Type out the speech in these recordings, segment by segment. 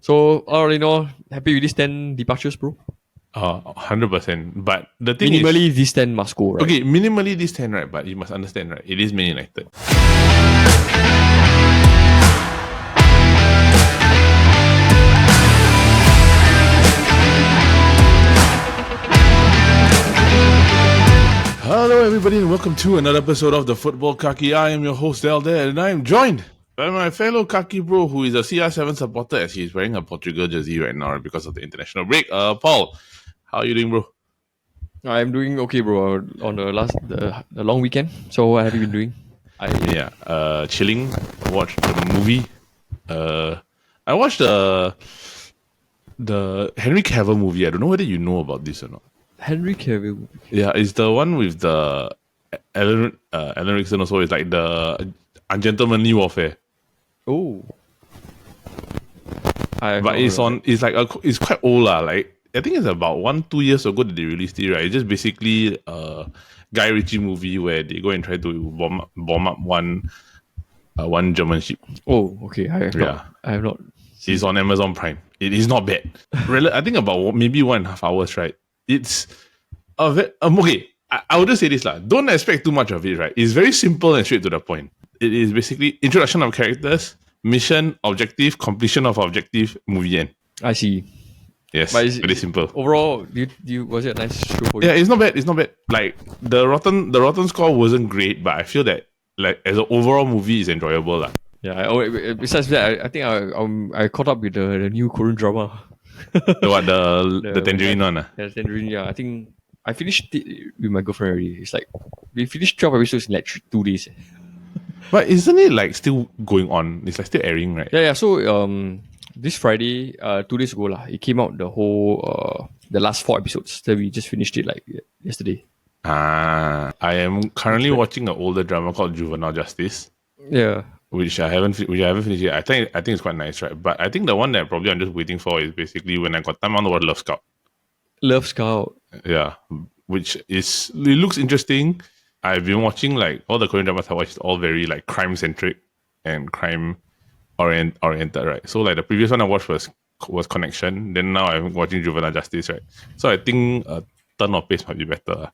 So all in all, happy with these 10 departures, bro. 100%. But the thing Minimally, is, these 10 must go, right? okay, minimally this 10, right? But you must understand, right? It is Man United. Hello, everybody, and welcome to another episode of the Futbol Kaki. I am your host, Elder, and I am joined by my fellow Kaki bro, who is a CR7 supporter, as he is wearing a Portugal jersey right now because of the international break. Paul, how are you doing, bro? I'm doing okay, bro. On the long weekend. So what have you been doing? Chilling. Watched the movie. I watched the Henry Cavill movie. I don't know whether you know about this or not. Henry Cavill. Yeah, it's the one with the Alan Rickson also. It's like the Ungentlemanly Warfare. Oh. But it's quite old lah. Like I think it's about 1-2 years ago that they released it, right? It's just basically a Guy Ritchie movie where they go and try to bomb up one German ship. Oh, okay. I have not. It's on Amazon Prime. It is not bad. I think about maybe 1.5 hours, right? It's a bit, okay. I would just say this lah. Don't expect too much of it, right? It's very simple and straight to the point. It is basically introduction of characters, mission, objective, completion of objective, movie end. I see. Yes, very simple. Overall, was it a nice show for you? Yeah, it's not bad. It's not bad. Like the rotten score wasn't great, but I feel that like as an overall movie, it's enjoyable lah. Yeah. Besides that, I think I caught up with the new Korean drama. The Tangerine one? Yeah, Tangerine. Yeah, I think I finished it with my girlfriend already. It's like we finished 12 episodes in like 2 days. But isn't it like still going on? It's like still airing, right? Yeah. So this Friday, 2 days ago lah, it came out the whole the last 4 episodes. So we just finished it like yesterday. I am currently watching an older drama called Juvenile Justice. Yeah. Which I haven't finished yet. I think it's quite nice, right? But I think the one that probably I'm just waiting for is basically when I got time on the word Love Scout. Love Scout. Yeah, it looks interesting. I've been watching like all the Korean dramas I watched, all very like crime centric and crime oriented, right? So like the previous one I watched was Connection. Then now I'm watching Juvenile Justice, right? So I think a turn of pace might be better.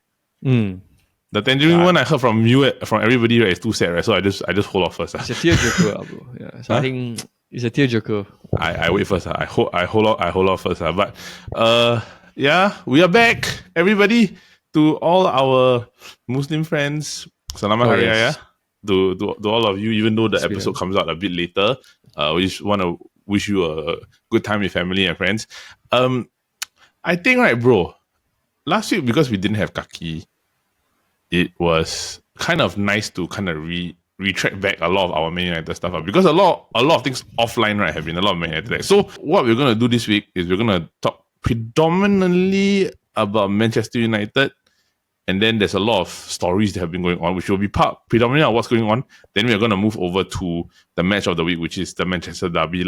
The Tangerine one I heard from everybody, right? It's too sad, right? So I just hold off first. It's a tearjerker, bro. Yeah. So I think it's a tearjerker. I wait first. I hold off first. But yeah, we are back, everybody. To all our Muslim friends, Selamat Hari Raya. To all of you, even though the episode comes out a bit later, we just want to wish you a good time with family and friends. I think, right, bro, last week because we didn't have Kaki, it was kind of nice to kind of retract back a lot of our Man United stuff because a lot of things offline, right, have been a lot of Man United. So what we're going to do this week is we're going to talk predominantly about Manchester United, and then there's a lot of stories that have been going on, which will be predominantly on what's going on. Then we're going to move over to the match of the week, which is the Manchester Derby.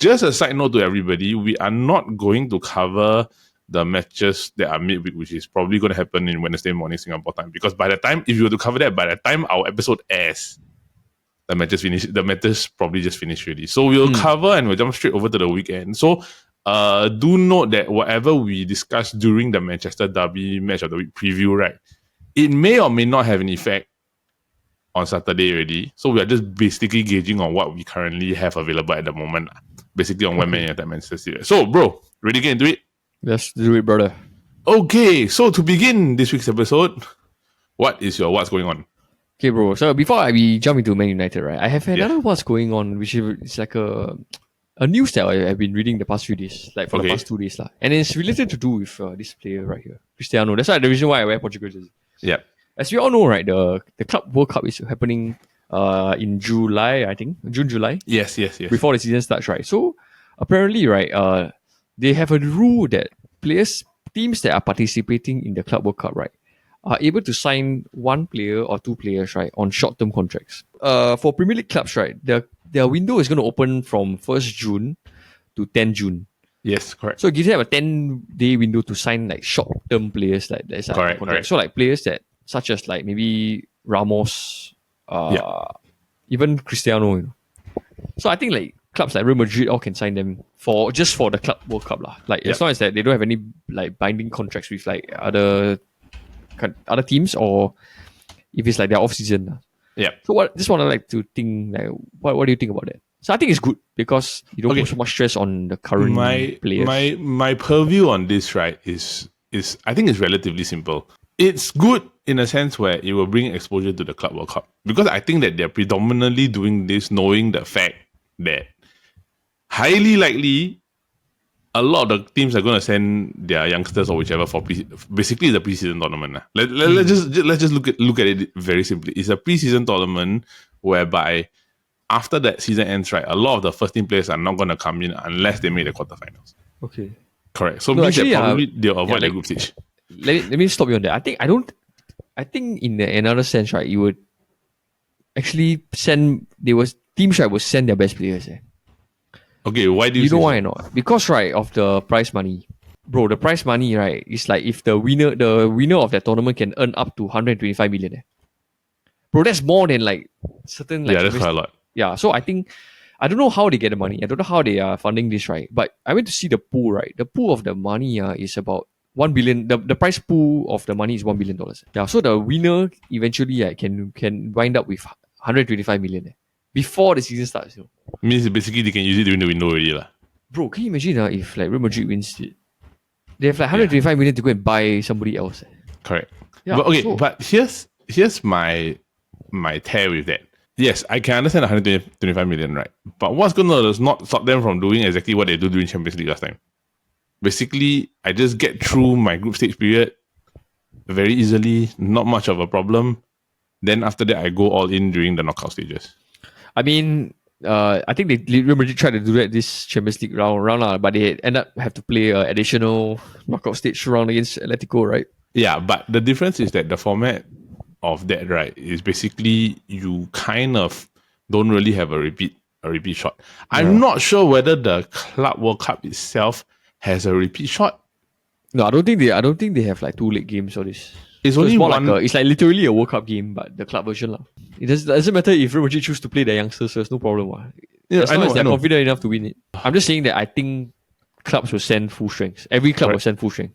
Just a side note to everybody, we are not going to cover the matches that are midweek, which is probably going to happen in Wednesday morning Singapore time. Because by the time, if you were to cover that, by the time our episode airs, the matches probably just finished already. So we'll cover and we'll jump straight over to the weekend. So do note that whatever we discuss during the Manchester Derby match of the week preview, right, it may or may not have an effect on Saturday already. So we are just basically gauging on what we currently have available at the moment. Basically on when Man United Manchester City. So bro, ready to get into it? Let's do it, brother. Okay, so to begin this week's episode, what's going on? Okay, bro. So before we jump into Man United, right, I have another what's going on, which is like a news that I've been reading the past few days, like for the past 2 days. And it's related to do with this player right here, Cristiano. That's the reason why I wear Portugal jersey. Yeah. As we all know, right, the Club World Cup is happening in July, I think. June, July. Yes. Before the season starts, right? So apparently, right, they have a rule that teams that are participating in the Club World Cup, right, are able to sign one player or two players, right, on short-term contracts. For Premier League clubs, right, their window is going to open from 1st June to 10 June. Yes, correct. So it gives them a 10-day window to sign like short-term players like that's correct. So like players that such as like maybe Ramos, even Cristiano. So I think like clubs like Real Madrid all can sign them for the Club World Cup lah. Like as long as that they don't have any like binding contracts with like other teams, or if it's like their off season lah. Yeah. So just want to like to think like what do you think about that? So I think it's good because you don't put so much stress on the current players. My purview on this, right, is I think it's relatively simple. It's good in a sense where it will bring exposure to the Club World Cup, because I think that they're predominantly doing this knowing the fact that highly likely a lot of the teams are going to send their youngsters or whichever for basically the preseason tournament. Let's just look at it very simply. It's a preseason tournament whereby after that season ends, right, a lot of the first team players are not going to come in unless they make the quarterfinals. Okay. Correct. So means that probably they'll avoid the group stage. Let me stop you on that. I think in another sense, right, you would actually teams right would send their best players. Okay, why do you know why not? Because right, of the prize money. Bro, the prize money, right, is like if the winner of that tournament can earn up to 125 million. Bro, that's more than like certain like that's quite a lot. Yeah, so I think I don't know how they get the money. I don't know how they are funding this, right? But I went to see the pool, right? The pool of the money is about 1 billion. The prize pool of the money is $1 billion. Yeah, so the winner eventually can wind up with 125 million before the season starts. Means basically they can use it during the window already. Bro, can you imagine if like Real Madrid wins it? They have like 125 million to go and buy somebody else. Correct. Yeah, but here's my tear with that. Yes, I can understand 125 million, right? But what's going to not stop them from doing exactly what they do during Champions League last time? Basically, I just get through my group stage period very easily, not much of a problem. Then after that, I go all in during the knockout stages. I mean, I think Real Madrid tried to do that this Champions League round, but they end up have to play an additional knockout stage round against Atletico, right? Yeah, but the difference is that the format of that, right, is basically you kind of don't really have a repeat shot. I'm not sure whether the Club World Cup itself has a repeat shot. No, I don't think they have like 2 leg games or this. It's only more one. It's like literally a World Cup game, but the club version lah. It doesn't matter if Real Madrid choose to play their youngsters, so there's no problem. As long as they're confident enough to win it. I'm just saying that I think clubs will send full strength. Every club will send full strength.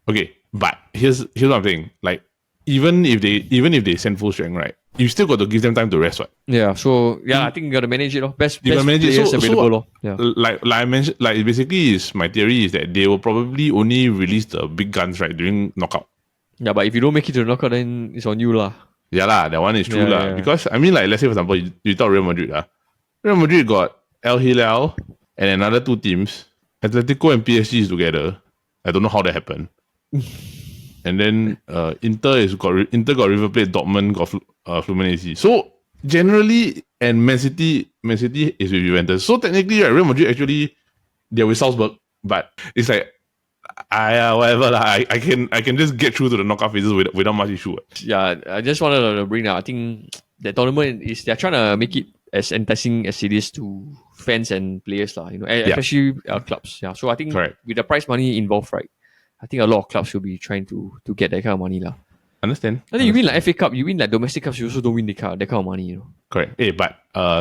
Okay, but here's what I'm saying. Like even if they send full strength, right, you still got to give them time to rest, right? Yeah. So I think you got to manage it. Best players available. Yeah. Like I mentioned, like basically my theory is that they will probably only release the big guns right during knockout. Yeah, but if you don't make it to the knockout, then it's on you lah. Yeah lah, that one is true lah. Because I mean, like let's say for example, you talk Real Madrid lah. Real Madrid got El Hilal and another 2 teams. Atletico and PSG is together. I don't know how that happened. And then Inter got River Plate, Dortmund got Fluminense. So generally, and Man City is with Juventus. So technically, right, Real Madrid actually they're with Salzburg, but it's like whatever lah. I can just get through to the knockout phases without much issue. Yeah, I just wanted to bring that. I think the tournament they're trying to make it as enticing as it is to fans and players lah. Especially clubs. Yeah, so I think with the prize money involved, right, I think a lot of clubs will be trying to get that kind of money lah. Understand? I think you win like FA Cup, you win like domestic cups, you also don't win that kind of money. Correct. Hey, but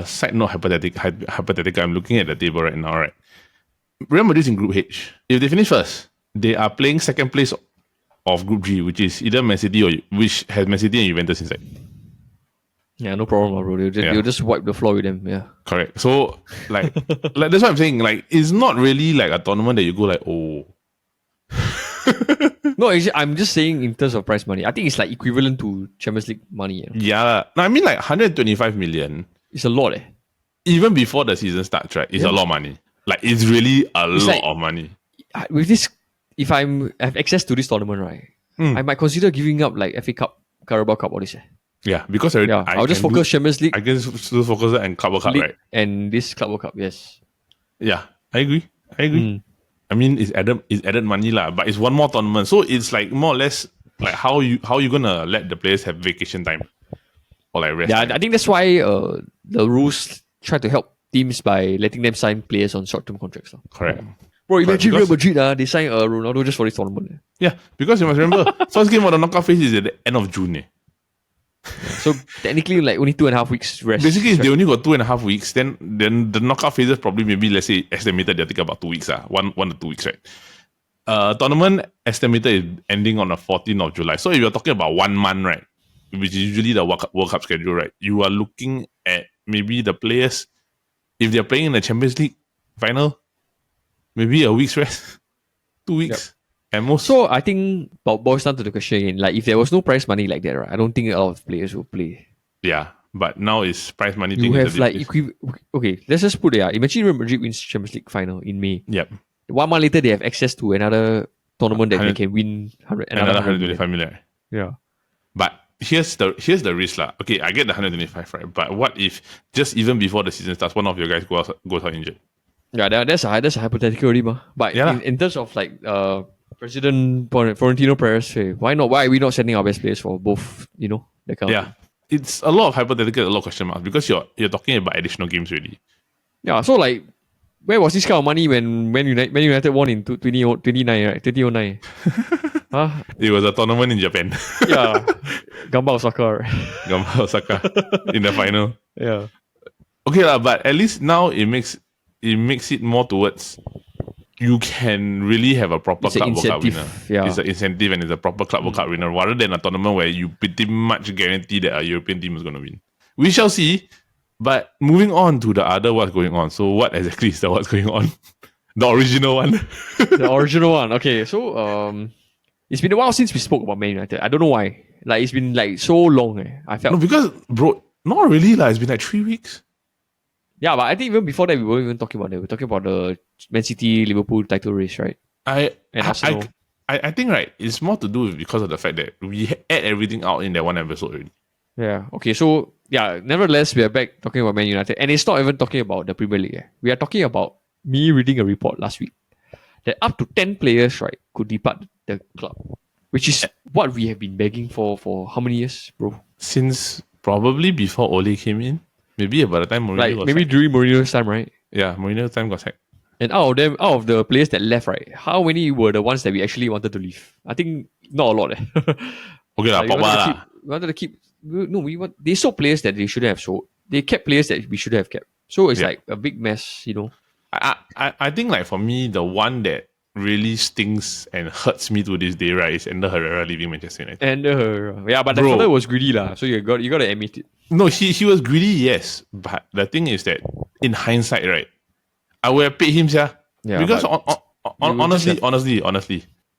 side note hypothetical. I'm looking at the table right now. Right, Real Madrid's in Group H. If they finish first, they are playing second place of Group G, which is either Man City which has Man City and Juventus inside. Yeah, no problem, bro. They'll just wipe the floor with them. Yeah, correct. So like that's what I'm saying. Like it's not really like a tournament that you go like, oh. No, I'm just saying in terms of prize money. I think it's like equivalent to Champions League money. Yeah. No, I mean like 125 million. It's a lot. Even before the season starts, right? It's a lot of money. Like it's really a lot of money. With this, if I have access to this tournament, right, I might consider giving up like FA Cup, Carabao Cup, all this. Yeah, because I'll just focus Champions League. I can still focus on Club World Cup, right? And this Club World Cup, yes. Yeah, I agree. I mean, it's added money lah, but it's one more tournament, so it's like more or less like how you gonna let the players have vacation time or like rest. Yeah, time. I think that's why the rules try to help teams by letting them sign players on short-term contracts. Correct. Bro, imagine Real Madrid they sign Ronaldo just for this tournament. Yeah, because you must remember, first game of the knockout phase is at the end of June. So technically, like only 2.5 weeks rest. Basically, if they only got 2.5 weeks, then the knockout phases probably maybe, let's say, estimated they'll take about 2 weeks, 1 to 2 weeks, right? Tournament estimated is ending on the 14th of July. So if you're talking about 1 month, right, which is usually the World Cup schedule, right, you are looking at maybe the players, if they're playing in the Champions League final, maybe a week's rest, 2 weeks. At most. So I think boils down to the question again. Like if there was no prize money like that, right, I don't think a lot of players will play. Yeah, but now it's prize money. You have like okay, let's just put it out. Imagine Real Madrid wins Champions League final in May. Yep. 1 month later, they have access to another tournament that they can win another 125 million. Yeah. But here's the risk lah. Okay, I get the 125, right? But what if just even before the season starts, one of your guys goes out injured? Yeah, that's a hypothetical already, ma. But in terms of like President Florentino Perez, why not? Why are we not sending our best players for both? The kind of thing? It's a lot of hypothetical, a lot of question marks because you're talking about additional games really. Yeah, so like, where was this kind of money when Man United won in 2009, right? 2009. Huh? It was a tournament in Japan. Yeah, Gamba Osaka. Right? Gamba Osaka in the final. Yeah. Okay lah, but at least now it makes it more towards you can really have a proper Club World Cup winner. Yeah. It's an incentive and it's a proper Club World Cup winner rather than a tournament where you pretty much guarantee that a European team is going to win. We shall see. But moving on to the other what's going on. So what exactly is the what's going on? The original one. The original one. Okay, so it's been a while since we spoke about Man United. I don't know why. Like it's been like so long. I felt no, because bro, not really like. It's been like 3 weeks. Yeah, but I think even before that we weren't even talking about that. We're talking about the Man City Liverpool title race, right? I think right. It's more to do with because of the fact that we add everything out in that one episode already. Yeah. Okay. So yeah. Nevertheless, we are back talking about Man United, and it's not even talking about the Premier League. We are talking about me reading a report last week that up to 10 players, right, could depart the club, which is what we have been begging for how many years, bro? Since probably before Ole came in. Maybe by the time Mourinho maybe sacked. during Mourinho's time, right? Yeah, Mourinho's time got sacked. And out of the players that left, right, how many were the ones that we actually wanted to leave? I think not a lot. Okay lah, Pogba lah. We wanted to keep. No, they sold players that they shouldn't have sold. They kept players that we should have kept. So it's like a big mess, I think like for me, the one that really stings and hurts me to this day, right, is Ander Herrera leaving Manchester United. Yeah, but the fella was greedy lah. So you got to admit it. No, he was greedy, yes. But the thing is that in hindsight, right, I would have paid him, yeah. Because honestly,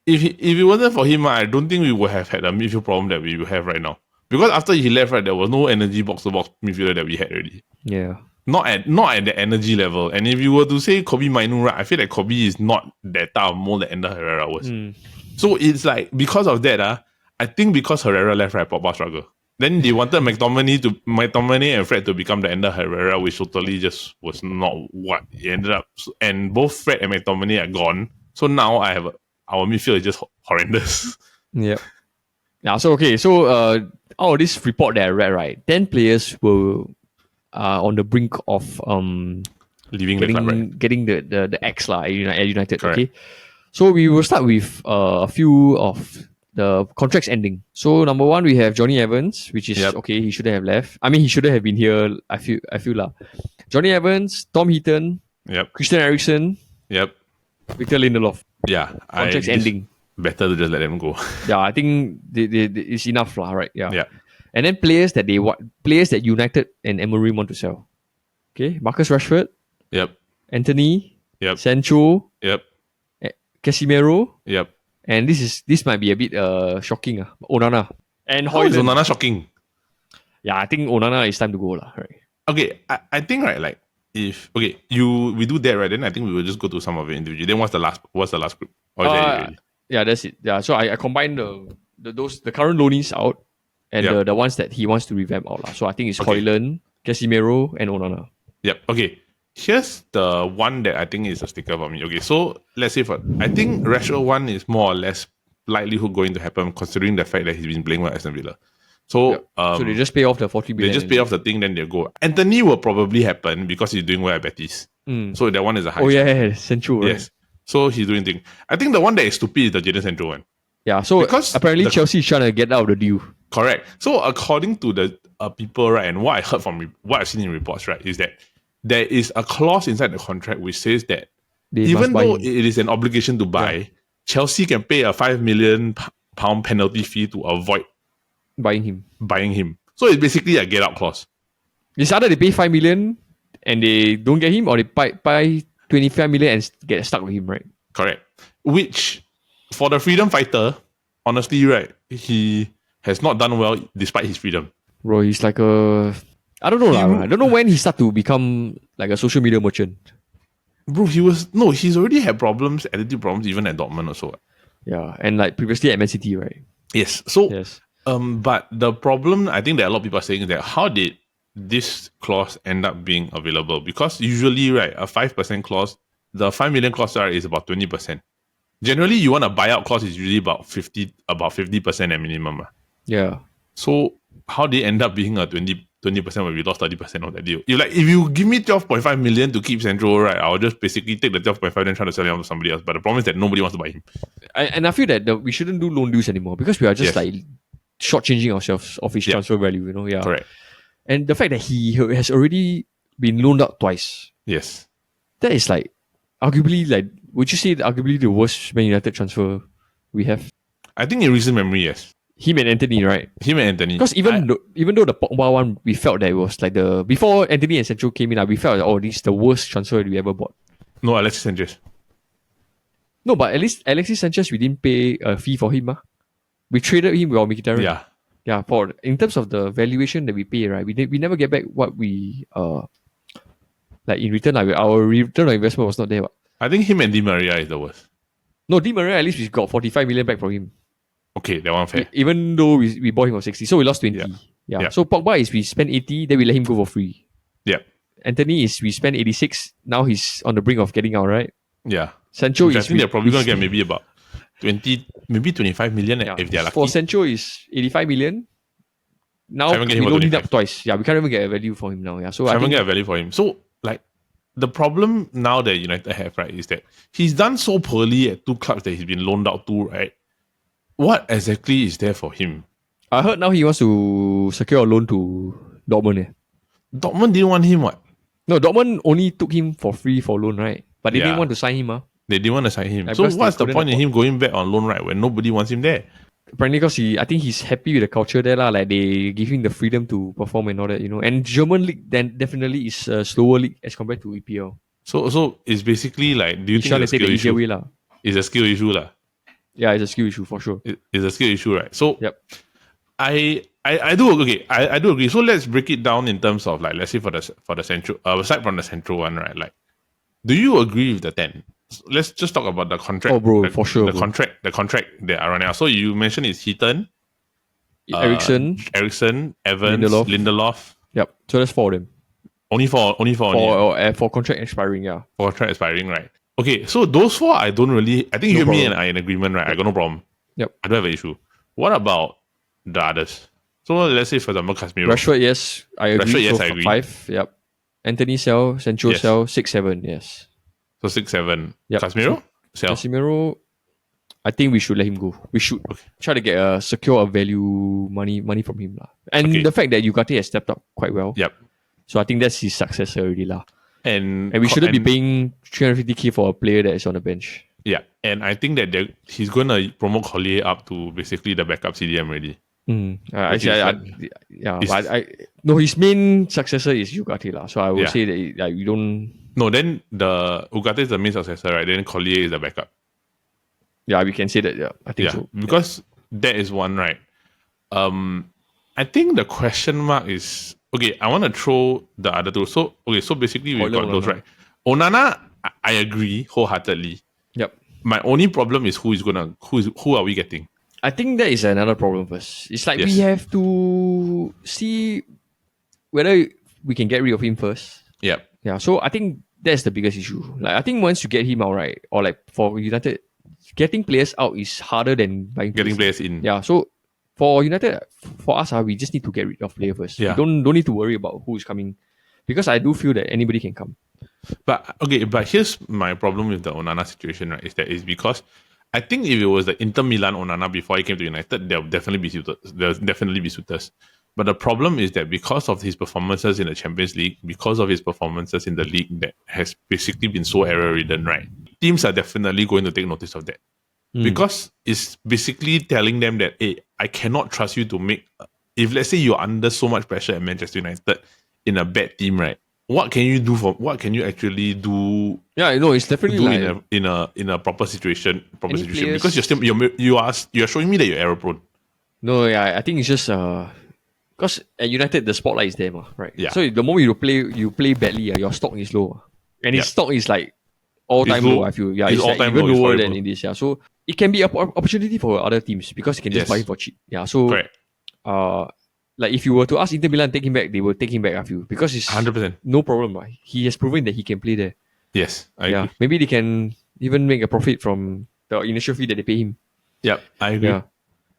if it wasn't for him, I don't think we would have had the midfield problem that we have right now. Because after he left, right, there was no energy box-to-box midfielder that we had already. Yeah. Not at the energy level. And if you were to say Kobbie Mainoo, right, I feel like Kobbie is not that type of mold that Ander Herrera was. So it's like, because of that, I think because Herrera left, right, Pogba struggle. Then they wanted McTominay and Fred to become the Ander Herrera, which totally just was not what it ended up. And both Fred and McTominay are gone. So now our midfield is just horrendous. Yeah. Yeah. So okay. So out of this report that I read, right, 10 players were on the brink of leaving the club, right? Getting the X at United. Correct. Okay. So we will start with a few of the contracts ending. So number one, we have Johnny Evans, which is okay. He shouldn't have left. I mean, he shouldn't have been here. I feel lah. Johnny Evans, Tom Heaton, Christian Eriksen, Victor Lindelof. Yeah, contracts ending. Better to just let them go. Yeah, I think it's enough lah, right? Yeah. And then players that United and Amorim want to sell. Okay, Marcus Rashford. Antony. Sancho. Casemiro. And this might be a bit shocking. Onana. And how is Onana shocking? Yeah, I think Onana is time to go lah, right? Okay, I think right, like if we do that, right, then I think we will just go to some of it individually. Then what's the last group? Or is that it really? Yeah, that's it. Yeah, so I combined the current loanees out and the ones that he wants to revamp out. So I think it's Højlund, Casemiro, and Onana. Okay. Here's the one that I think is a sticker for me. Okay, so let's say I think Rashford one is more or less likelihood going to happen considering the fact that he's been playing well at Aston Villa. So so they just pay off the 40 billion. They just pay off the thing, then they'll go. Antony will probably happen because he's doing well at Betis. So that one is a high. Sancho, right? Yes. So he's doing thing. I think the one that is stupid is the Jadon Sancho one. Yeah, so because apparently Chelsea is trying to get out of the deal. Correct. So according to the people, right, and what I heard from what I've seen in reports, right, is that there is a clause inside the contract which says that They must even buy though him. it is an obligation to buy, Chelsea can pay a £5 million penalty fee to avoid buying him. buying him. So it's basically a get out clause. It's either they pay 5 million and they don't get him, or they buy 25 million and get stuck with him, right? Correct. Which, for the freedom fighter, honestly, right, he has not done well despite his freedom. Bro, he's like a... I don't know. I don't know when he started to become like a social media merchant. Bro, he's already had problems, attitude problems, even at Dortmund also. Yeah, and like previously at Man City, right? Yes. So, Yes. but the problem, I think that a lot of people are saying is that how did this clause end up being available? Because usually, right, a 5% clause, the 5 million clause is about 20%. Generally, you want a buyout clause is usually about 50% at minimum. Yeah. So how did it end up being a 20% when we lost 30% of that deal? If you give me 12.5 million to keep Sancho, right, I'll just basically take the 12.5 and try to sell him to somebody else. But the problem is that nobody wants to buy him. I feel that we shouldn't do loan deals anymore because we are just like shortchanging ourselves of his transfer value, you know? Yeah. Correct. And the fact that he has already been loaned out twice. Yes. That is like arguably like, would you say arguably the worst Man United transfer we have? I think in recent memory, yes. Him and Antony, right? Him and Antony. Because even though the Pogba one, we felt that it was like before Antony and Sancho came in, we felt like, this is the worst transfer we ever bought. No, Alexis Sanchez. No, but at least Alexis Sanchez, we didn't pay a fee for him. We traded him with Mkhitaryan. Yeah. Yeah, in terms of the valuation that we pay, right? We never get back what we like in return. Like our return on investment was not there. I think him and Di Maria is the worst. No, Di Maria, at least we got 45 million back from him. Okay, that one fair. Even though we bought him for 60, so we lost 20. Yeah. So Pogba is we spent 80, then we let him go for free. Yeah. Antony is we spent 86, now he's on the brink of getting out, right? Yeah. Sancho I think they're probably going to get maybe about 20, maybe 25 million if they're lucky. For Sancho is 85 million. Now we don't need up twice. Yeah, we can't even get a value for him now. Yeah, so I think get a value for him. So like the problem now that United have, right, is that he's done so poorly at two clubs that he's been loaned out to, right? What exactly is there for him? I heard now he wants to secure a loan to Dortmund. Dortmund didn't want him, what? No, Dortmund only took him for free for loan, right? But they didn't want to sign him. They didn't want to sign him. So what's the point in him going back on loan, right, when nobody wants him there? Apparently because I think he's happy with the culture there. Like they give him the freedom to perform and all that, you know. And German league then definitely is a slower league as compared to EPL. So it's basically like, do you think it's a skill issue? Way, it's a skill issue lah. Yeah, it's a skill issue for sure. It's a skill issue, right? So yep. I do agree. So let's break it down in terms of like, let's say for the central aside from the central one, right? Like, do you agree with the 10? Let's just talk about the contract. Oh, bro, for sure. The contract that are running out. So you mentioned it's Heaton, Ericsson, Evans, Lindelof. Yep. So that's 4 of them. Only four. For contract expiring, yeah. For contract expiring, right? Okay, so those 4, I don't really. I think you and me and I in agreement, right? I got no problem. Yep. I don't have an issue. What about the others? So let's say, for example, Casemiro. Rashford, yes, I agree. Rashford, yes, so I agree. 5, yep. Anthony sell, Sancho sell, 6, 7, yes. So 6, 7. Yep. Casemiro? Sell. Casemiro, I think we should let him go. We should try to get secure a value money from him. And the fact that Ugarte has stepped up quite well. Yep. So I think that's his success already. And we shouldn't be paying 350k for a player that is on the bench. Yeah. And I think that he's going to promote Collier up to basically the backup CDM already. No, his main successor is Ugarte. So I would say that we don't... No, then the Ugarte is the main successor, right? Then Collier is the backup. Yeah, we can say that. Yeah, I think so. Because that is one, right? I think the question mark is... Okay, I want to throw the other two. So basically we've got those, right? Onana, I agree wholeheartedly. Yep. My only problem is who are we getting? I think that is another problem first. It's like we have to see whether we can get rid of him first. Yep. Yeah. So I think that's the biggest issue. Like I think once you get him out, right, or like for United, getting players out is harder than getting players in. Yeah. So for United, for us, we just need to get rid of players first. Yeah. We don't need to worry about who is coming, because I do feel that anybody can come. But here's my problem with the Onana situation, right? Is because I think if it was the Inter Milan Onana before he came to United, there'll definitely be suitors. There'll definitely be suitors. But the problem is that because of his performances in the Champions League, because of his performances in the league that has basically been so error-ridden, right? Teams are definitely going to take notice of that. Because it's basically telling them that, hey, I cannot trust you to make... If let's say you're under so much pressure at Manchester United in a bad team, right? What can you do what can you actually do? Yeah, no, it's definitely do like in a proper situation players, because you're showing me that you're error prone. No, yeah, I think it's just because at United the spotlight is there, right? Yeah. So the moment you play badly, your stock is low, and his stock is like all time low. I feel it's like all-time even low, it's lower horrible. than it is. Yeah, so it can be an opportunity for other teams because you can just buy it for cheap. Yeah, so Correct. like if you were to ask Inter Milan take him back, they will take him back. I feel because it's 100%. no problem. Right? He has proven that he can play there. Yes, I agree. Maybe they can even make a profit from the initial fee that they pay him. Yep, I agree. Yeah.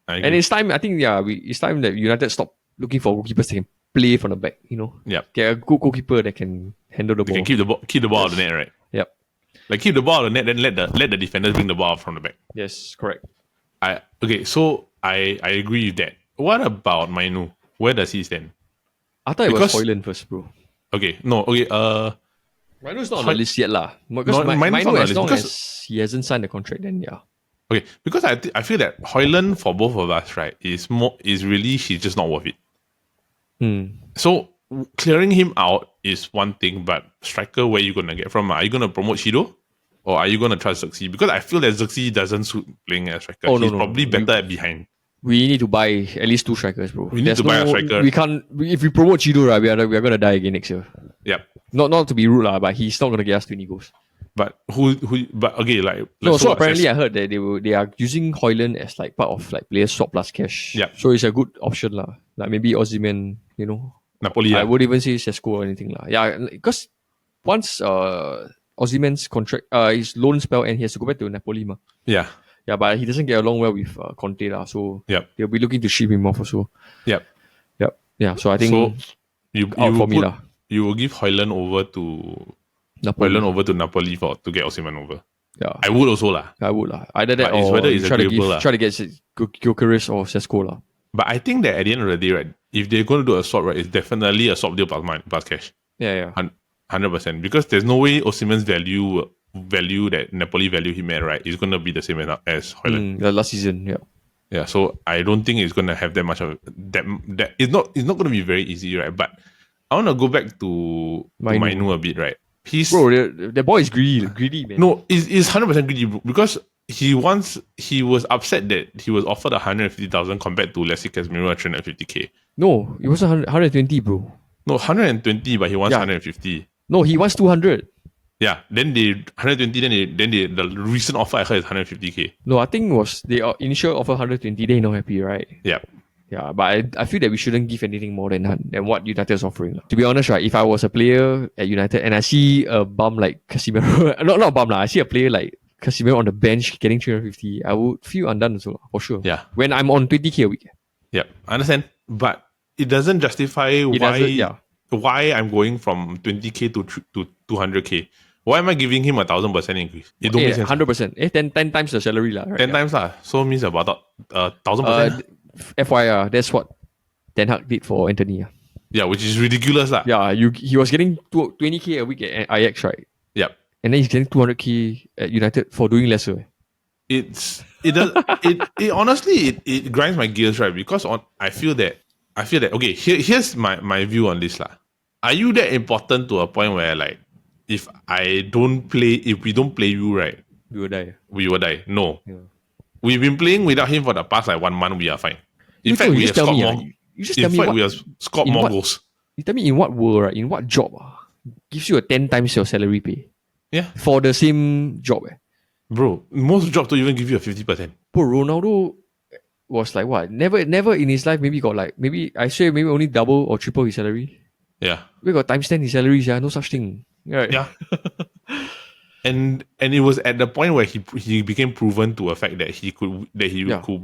And it's time, I think, it's time that United stop looking for goalkeepers that can play from the back, Yep. Get a good goalkeeper that can handle the They ball. can keep the ball out of the net, right? Yep. Like keep the ball out of the net, then let the defenders bring the ball out from the back. Yes, correct. So I agree with that. What about Mainoo? Where does he stand? I thought it was Højlund first, bro. Mainoo's not on the list yet, lah. Because Mainoo, as long as he hasn't signed the contract, then yeah. Okay, because I feel that Højlund for both of us, right, is really he's just not worth it. So clearing him out is one thing, but striker, where you gonna get from? Are you gonna promote Shido? Or are you gonna trust Zirkzee? Because I feel that Zirkzee doesn't suit playing as striker. He's probably better at behind. We need to buy at least 2 strikers, bro. We need to buy a striker. We can't. If we promote Chido, right, we are gonna die again next year. Yep. Not to be rude, lah, but he's not gonna get us 20 goals. But But okay, like no. So apparently, I heard that they are using Højlund as like part of like players swap plus cash. Yeah. So it's a good option, lah. Like maybe Osimhen, Napoli. I would even say Sesko or anything, lah. Yeah, because once Osimhen's contract, his loan spell, and he has to go back to Napoli, ma. Yeah. Yeah, but he doesn't get along well with Conte, lah. So Yep. they'll be looking to ship him off also. Yep. Yeah. So I think you will give Højlund over to Napoli to get Osimhen over. Yeah, I would also lah. Either that but or try to get Gyökeres or Sesko lah. But I think that at the end of the day, right, if they're going to do a swap, right, it's definitely a swap deal plus cash. Yeah. 100%. Because there's no way Osimhen's value that Napoli value him at, right, is going to be the same as Højlund. Last season, yeah. Yeah, so I don't think it's going to have that much of that. It's not going to be very easy, right? But I want to go back to Mainoo a bit, right? The boy is greedy, man. No, he's 100% greedy because he was upset that he was offered 150,000 compared to, let's say, Casemiro at 350k. No, it wasn't 120, bro. No, 120, but he wants 150. No, he wants 200. Yeah, then they 120. Then the recent offer I heard is 150k. No, I think it was the initial offer 120. They're not happy, right? Yeah. Yeah, but I feel that we shouldn't give anything more than what United is offering. To be honest, right, if I was a player at United and I see a bum like Casemiro, not a bum lah, I see a player like Casemiro on the bench getting 350, I would feel undone also, for sure. Yeah. When I'm on 20k a week. Yep, I understand. But it doesn't justify why I'm going from 20k to 200k. Why am I giving him 1,000% increase? It don't make sense. 100%. 10 times the salary lah. Right? 10 times lah. So means about 1,000%. FYI, that's what Ten Hag did for Antony. Yeah, which is ridiculous lah. Yeah, he was getting 20k a week at Ajax, right? Yep. And then he's getting 200k at United for doing lesser. It honestly it grinds my gears, right? Because I feel that okay, here's my view on this lah. Are you that important to a point where like if we don't play you, right, we will die? We will die. No. Yeah. We've been playing without him for the past like 1 month, we are fine. In fact, we have scored more. We have scored more goals. You tell me in what world, right? In what job gives you 10 times your salary pay? Yeah. For the same job. Bro, most jobs don't even give you a 50%. Bro, Ronaldo was like what? Never in his life maybe got like, maybe only double or triple his salary. Yeah. We got times 10 his salary, no such thing. Right. Yeah. And it was at the point where he became proven to a fact that he could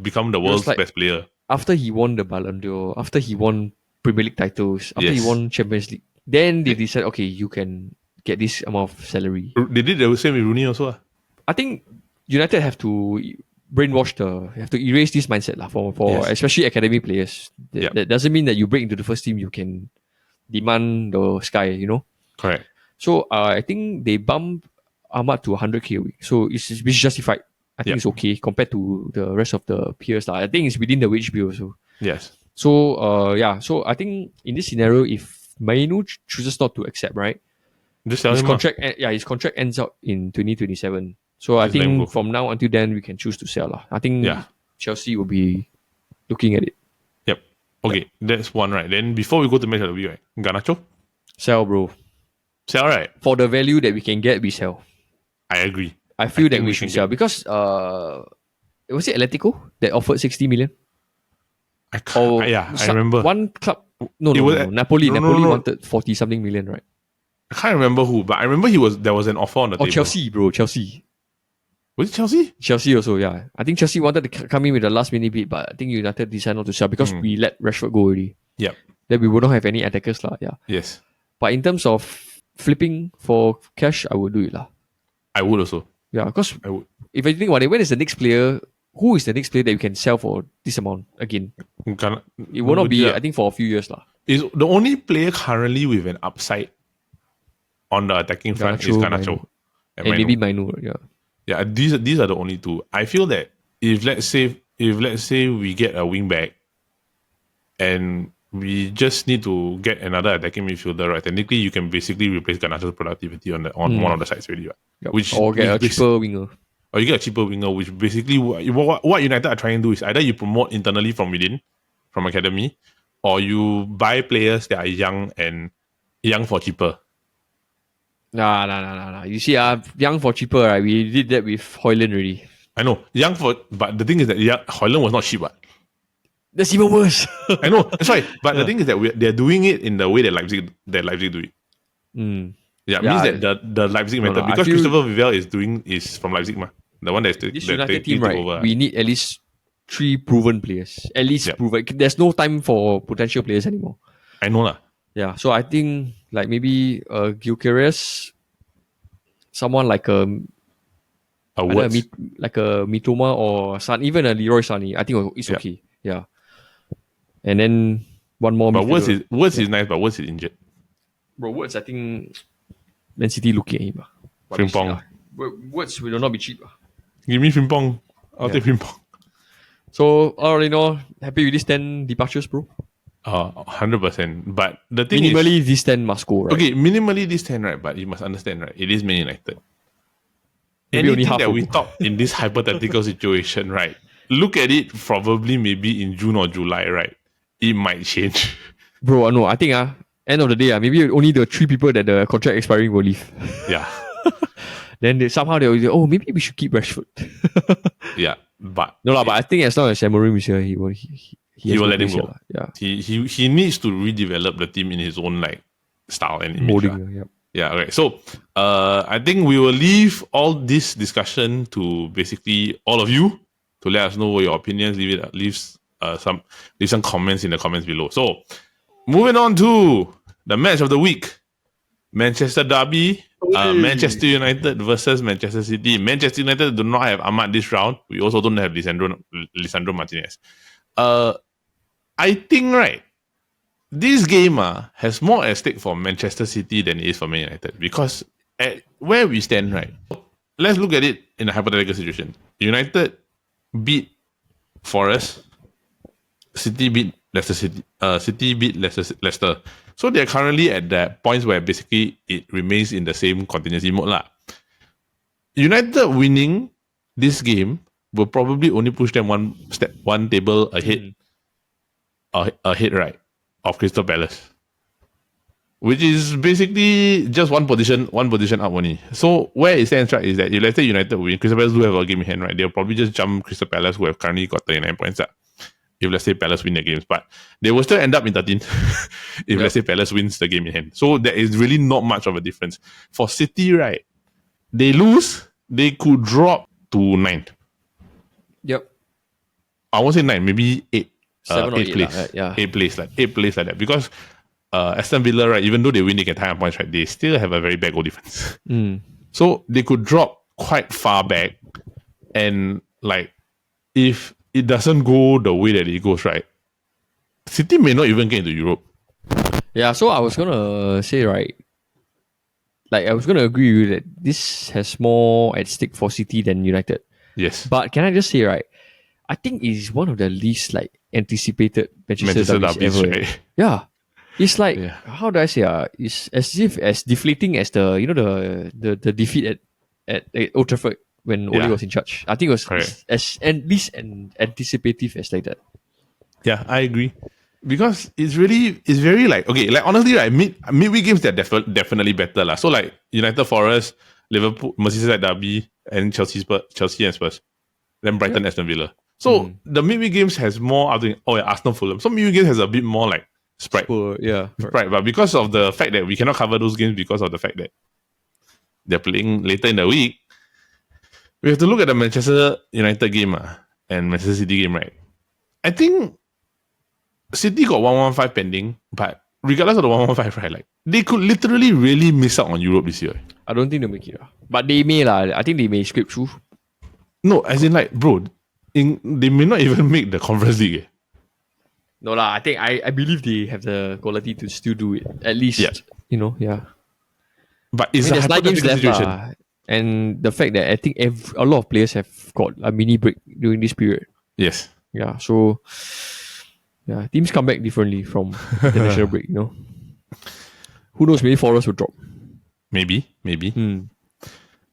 become the world's best player. After he won the Ballon d'Or, after he won Premier League titles, after he won Champions League, then they decided, okay, you can get this amount of salary. They did the same with Rooney also. I think United have to have to erase this mindset lah for Yes. especially academy players. That doesn't mean that you break into the first team, you can demand the sky, you know. Correct. So I think they bumped Ahmad to 100k a week. So it's justified. I think it's okay compared to the rest of the peers lah. I think it's within the wage bill also. Yes. So so I think in this scenario, if Mainoo chooses not to accept, right, Just tell his him. contract his contract ends out in 2027. So I Just let him go. think from now until then we can choose to sell lah. I think Chelsea will be looking at it. Yep. Okay, that's one, right? Then before we go to match of the week, right? Garnacho? Sell, bro. Sell, right? For the value that we can get, we sell. I agree. I feel that think we we should can sell because was it Atletico that offered 60 million? I remember. One club. No, Napoli. Napoli wanted 40 something million, right? I can't remember who, but I remember there was an offer on the table. Chelsea, bro. Chelsea. Was it Chelsea? Chelsea also, yeah. I think Chelsea wanted to come in with a last minute bid, but I think United decided not to sell because we let Rashford go already. Yep. Then we wouldn't have any attackers lah. Yeah. Yes. But in terms of flipping for cash, I would do it lah. I would also. Yeah, because I would. if I think about it, when is the next player? Who is the next player that you can sell for this amount again? It will not be, I think, for a few years lah. Is the only player currently with an upside on the attacking front is Garnacho. And maybe Mainoo, yeah. Yeah, these are the only two. I feel that if let's say we get a wing back and we just need to get another attacking midfielder, right? Technically, you can basically replace Garnacho's productivity on one of the sides already, right? Yep. Or get a cheaper winger. Or you get a cheaper winger, which basically what United are trying to do is either you promote internally from within, from academy, or you buy players that are young for cheaper. Nah. You see, young for cheaper, right? We did that with Højlund already. I know, but the thing is that Højlund was not cheap, right? That's even worse. I know, that's right. But the thing is that they're doing it in the way that Leipzig do it. Yeah, it means that the Leipzig method, because Christopher Vivell is from Leipzig, ma. The one that's this United team, right? Over. We need at least 3 proven players. At least proven. There's no time for potential players anymore. I know lah. Yeah, so I think like maybe Gyökeres, someone like like a Mitoma or even a Leroy Sané, I think it's okay. Yeah. And then one more. But Wirtz is nice, but Wirtz is injured. Bro, Wirtz, I think Man City looking at him. Frimpong. Wirtz will not be cheap. Give me Frimpong. I'll take Frimpong. So, all in all, happy with these 10 departures, bro? 100%. But the thing minimally, these 10 must go, right? Okay, minimally these 10, right? But you must understand, right? It is Man United. Maybe only Anything half that we talk in this hypothetical situation, right? Look at it probably maybe in June or July, right? It might change. Bro, no, I think end of the day, maybe only the 3 people that the contract expiring will leave. Yeah. Then they'll say, maybe we should keep Rashford. Yeah, but but I think as long as Amorim is here, he will let him go. Yeah, he needs to redevelop the team in his own style and image. Molding, Yeah, okay. So I think we will leave all this discussion to basically all of you to let us know what your opinions. Leave some comments in the comments below. So moving on to the match of the week. Manchester Derby, Manchester United versus Manchester City. Manchester United do not have Ahmad this round. We also don't have Lisandro Martinez. I think, right, this game has more at stake for Manchester City than it is for Man United, because at where we stand, right, let's look at it in a hypothetical situation. United beat Forest, City beat Leicester City, City beat Leicester. So they're currently at the points where basically it remains in the same contingency mode lah. United winning this game will probably only push them one table ahead, right, of Crystal Palace, which is basically just one position up only. So where it stands, right, is that if let's say United win, Crystal Palace do have a game in hand, right, they'll probably just jump Crystal Palace, who have currently got 39 points up. If let's say Palace win the games, but they will still end up in 13th if let's say Palace wins the game in hand. So there is really not much of a difference. For City, right, they lose, they could drop to 9th. Yep. I won't say 9, maybe 8. 7 or 8 8 place. right? Yeah. 8 place like that. Because Aston Villa, right, even though they win, they can tie up points, right, they still have a very bad goal difference. So they could drop quite far back And like, if it doesn't go the way that it goes, right, City may not even get into Europe. Yeah, so I was gonna say, right, like I was gonna agree with you that this has more at stake for City than United. Yes. But can I just say, right, I think it's one of the least like anticipated Manchester derbies ever. right? Yeah. It's like Yeah. how do I say it's as deflating as the the defeat at Old Trafford when Ole was in charge. I think it was as at least anticipative as like that. Yeah, I agree. Because it's very like, okay, like honestly, right, midweek games they're definitely better lah. So like United Forest, Liverpool, Merseyside Derby, and Chelsea and Spurs, then Brighton, Aston Villa. So the midweek games has more other Arsenal, Fulham. So midweek games has a bit more like sprite. Sprite, but because of the fact that we cannot cover those games because of the fact that they're playing later in the week, we have to look at the Manchester United game and Manchester City game, right? I think City got 115 pending, but regardless of the 115, right, like they could literally really miss out on Europe this year. I don't think they'll make it. But they may lah. I think they may scrape through. No, as in like, bro, they may not even make the Conference League. No lah. I think I believe they have the quality to still do it. At least, But it's a hypothetical situation. And the fact that I think a lot of players have got a mini break during this period. Yes. Yeah. So, yeah, teams come back differently from the national break. Who knows? Maybe Forest will drop. Maybe.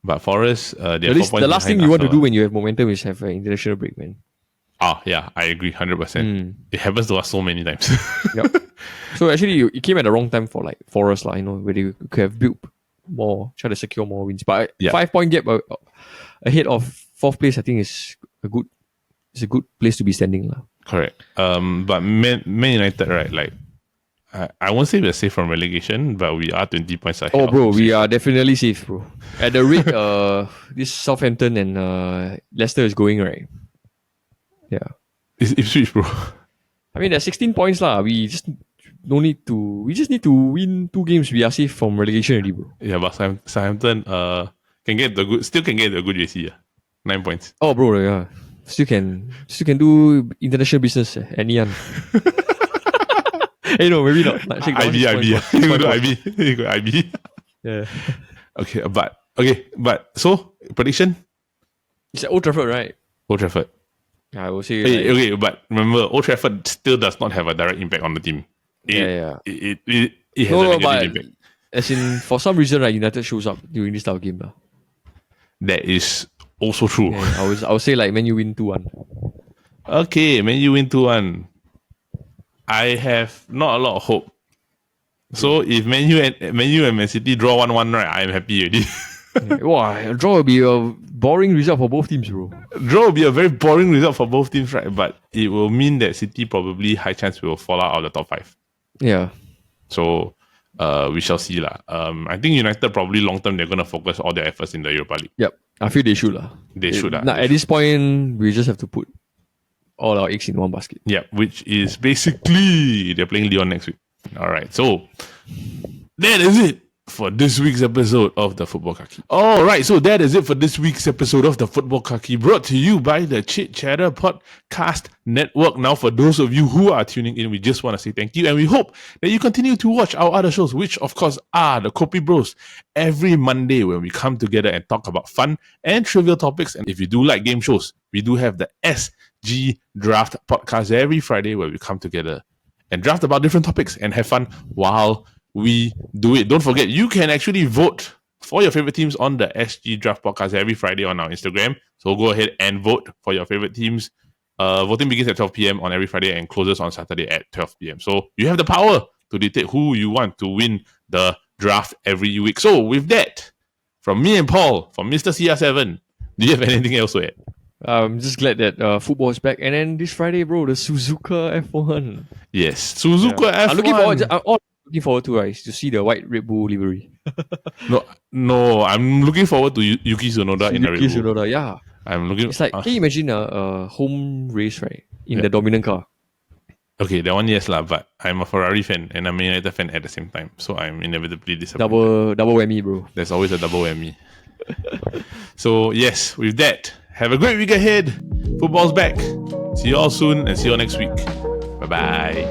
But Forest, they're 4 points the last thing you want to do when you have momentum is have an international break, man. Yeah, I agree, 100%. It happens to us so many times. Yep. So actually, it came at the wrong time for like Forest, where they could have built more, try to secure more wins. But 5 point gap ahead of fourth place, I think is a good place to be standing, lah. Correct. But Man United, right? Like, I won't say we're safe from relegation, but we are 20 points ahead. Oh, bro, we are definitely safe, bro. At the rate this Southampton and Leicester is going, right? Yeah. It's Ipswich, bro. I mean, there's 16 points, lah. We just need to win 2 games. We are safe from relegation already, bro. Yeah, but Southampton can get the good JC. 9 points. Oh, bro, yeah. Still can do international business at Nian. Hey, no, maybe not. IB. You go IB. Yeah. But so prediction? It's at Old Trafford, right? Old Trafford. I will say. But remember, Old Trafford still does not have a direct impact on the team. It has a negative impact. As in, for some reason, right, United shows up during this type of game. That is also true. Yeah, I would say like Man U win 2-1. Okay, Man U win 2-1. I have not a lot of hope. So if Man U and Man City draw 1-1, right, I am happy already. Wow, a draw will be a boring result for both teams, bro. Draw will be a very boring result for both teams, right? But it will mean that City probably high chance will fall out of the top 5. Yeah. So we shall see lah. I think United probably long term they're gonna focus all their efforts in the Europa League. Yep, I feel they should lah. At this point, we just have to put all our eggs in one basket. Yeah, which is basically they're playing Lyon next week. All right, so that is it for this week's episode of the Futbol Kaki. All right, so that is it for this week's episode of the Futbol Kaki, brought to you by the Chit Chatter Podcast Network. Now, for those of you who are tuning in, we just want to say thank you, and we hope that you continue to watch our other shows, which of course are the Kobbie Bros, every Monday when we come together and talk about fun and trivial topics. And if you do like game shows, we do have the SG Draft Podcast every Friday where we come together and draft about different topics and have fun while we do it. Don't forget, you can actually vote for your favorite teams on the SG Draft Podcast every Friday on our Instagram. So go ahead and vote for your favorite teams. Voting begins at 12 p.m. on every Friday and closes on Saturday at 12 p.m. So you have the power to dictate who you want to win the draft every week. So with that, from me and Paul, from Mr. CR7, do you have anything else to add? I'm just glad that football is back. And then this Friday, bro, the Suzuka F1. Yes, Suzuka F1. I'm looking forward to is to see the white Red Bull livery. No, I'm looking forward to Yuki Tsunoda in the Red Bull. Yuki Tsunoda, yeah. It's like, can you imagine a home race, right, in the dominant car? Okay, that one yes lah, but I'm a Ferrari fan and I'm a United fan at the same time, so I'm inevitably disappointed. Double whammy, bro. There's always a double whammy. So yes, with that, Have a great week ahead. Football's back. See you all soon and see you all next week. Bye bye.